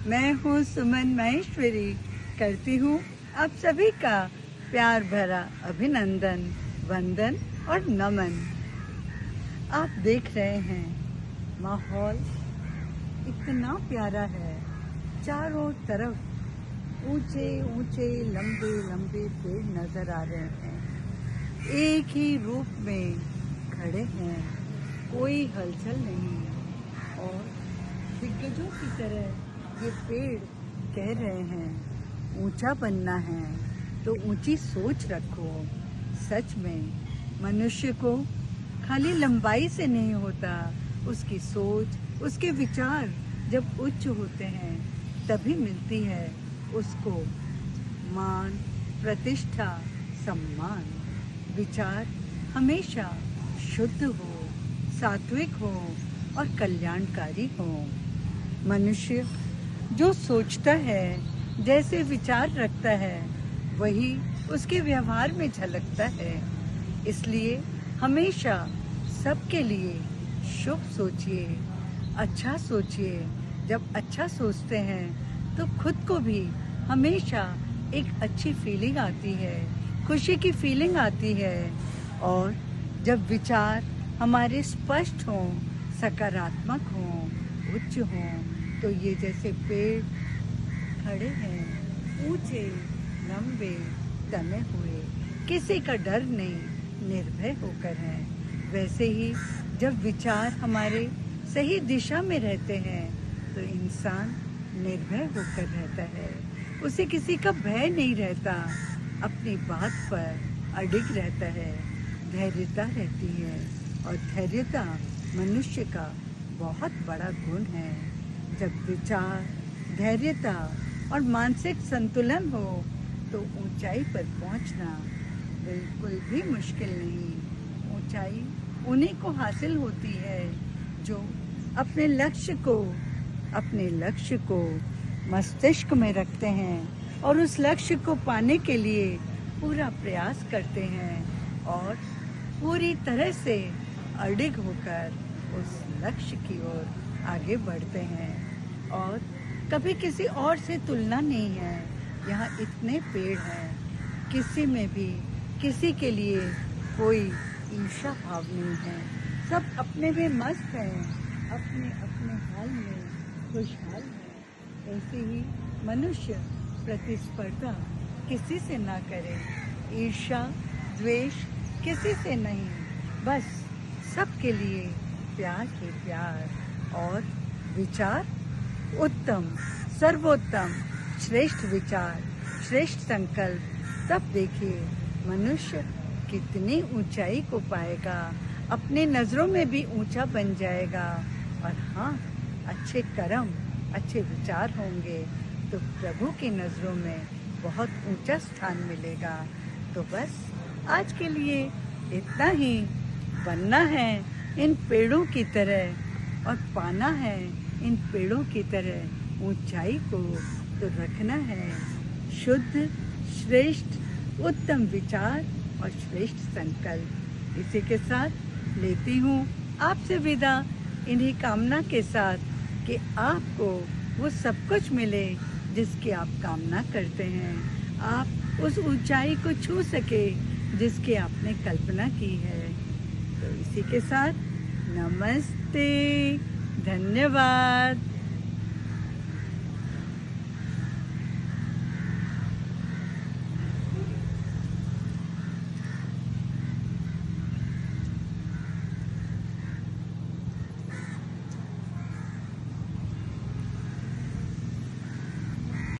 मैं हूँ सुमन महेश्वरी, करती हूँ आप सभी का प्यार भरा अभिनंदन, वंदन और नमन। आप देख रहे हैं माहौल इतना प्यारा है, चारों तरफ ऊंचे ऊंचे लंबे लंबे पेड़ नजर आ रहे हैं। एक ही रूप में खड़े हैं, कोई हलचल नहीं और दिग्गजों की तरह ये पेड़ कह रहे हैं ऊंचा बनना है तो ऊंची सोच रखो। सच में मनुष्य को खाली लंबाई से नहीं होता, उसकी सोच, उसके विचार जब उच्च होते हैं तभी मिलती है उसको मान, प्रतिष्ठा, सम्मान। विचार हमेशा शुद्ध हो, सात्विक हो और कल्याणकारी हो। मनुष्य जो सोचता है, जैसे विचार रखता है, वही उसके व्यवहार में झलकता है। इसलिए हमेशा सबके लिए शुभ सोचिए, अच्छा सोचिए। जब अच्छा सोचते हैं तो खुद को भी हमेशा एक अच्छी फीलिंग आती है, खुशी की फीलिंग आती है। और जब विचार हमारे स्पष्ट हों, सकारात्मक हों, उच्च हों, तो ये जैसे पेड़ खड़े हैं ऊंचे लंबे तने हुए, किसी का डर नहीं, निर्भय होकर हैं। वैसे ही जब विचार हमारे सही दिशा में रहते हैं तो इंसान निर्भय होकर रहता है, उसे किसी का भय नहीं रहता, अपनी बात पर अडिग रहता है, धैर्यता रहती है। और धैर्यता मनुष्य का बहुत बड़ा गुण है। जब विचार, धैर्यता और मानसिक संतुलन हो तो ऊंचाई पर पहुंचना बिल्कुल भी मुश्किल नहीं। ऊंचाई उन्हीं को हासिल होती है जो अपने लक्ष्य को मस्तिष्क में रखते हैं और उस लक्ष्य को पाने के लिए पूरा प्रयास करते हैं और पूरी तरह से अडिग होकर उस लक्ष्य की ओर आगे बढ़ते हैं। और कभी किसी और से तुलना नहीं है। यहाँ इतने पेड़ हैं, किसी में भी किसी के लिए कोई ईर्ष्या भाव नहीं है। सब अपने में मस्त हैं, अपने अपने हाल में खुशहाल हैं। ऐसे ही मनुष्य प्रतिस्पर्धा किसी से ना करे, ईर्ष्या द्वेष किसी से नहीं, बस सबके लिए प्यार ही प्यार। और विचार उत्तम, सर्वोत्तम, श्रेष्ठ विचार, श्रेष्ठ संकल्प, तब देखिए मनुष्य कितनी ऊंचाई को पाएगा, अपने नजरों में भी ऊंचा बन जाएगा। और हाँ, अच्छे कर्म, अच्छे विचार होंगे तो प्रभु की नजरों में बहुत ऊंचा स्थान मिलेगा। तो बस आज के लिए इतना ही। बनना है इन पेड़ों की तरह और पाना है इन पेड़ों की तरह ऊंचाई को, तो रखना है शुद्ध, श्रेष्ठ, उत्तम विचार और श्रेष्ठ संकल्प। इसी के साथ लेती हूँ आपसे विदा, इन्हीं कामना के साथ कि आपको वो सब कुछ मिले जिसकी आप कामना करते हैं, आप उस ऊंचाई को छू सके जिसकी आपने कल्पना की है। तो इसी के साथ नमस्ते, धन्यवाद।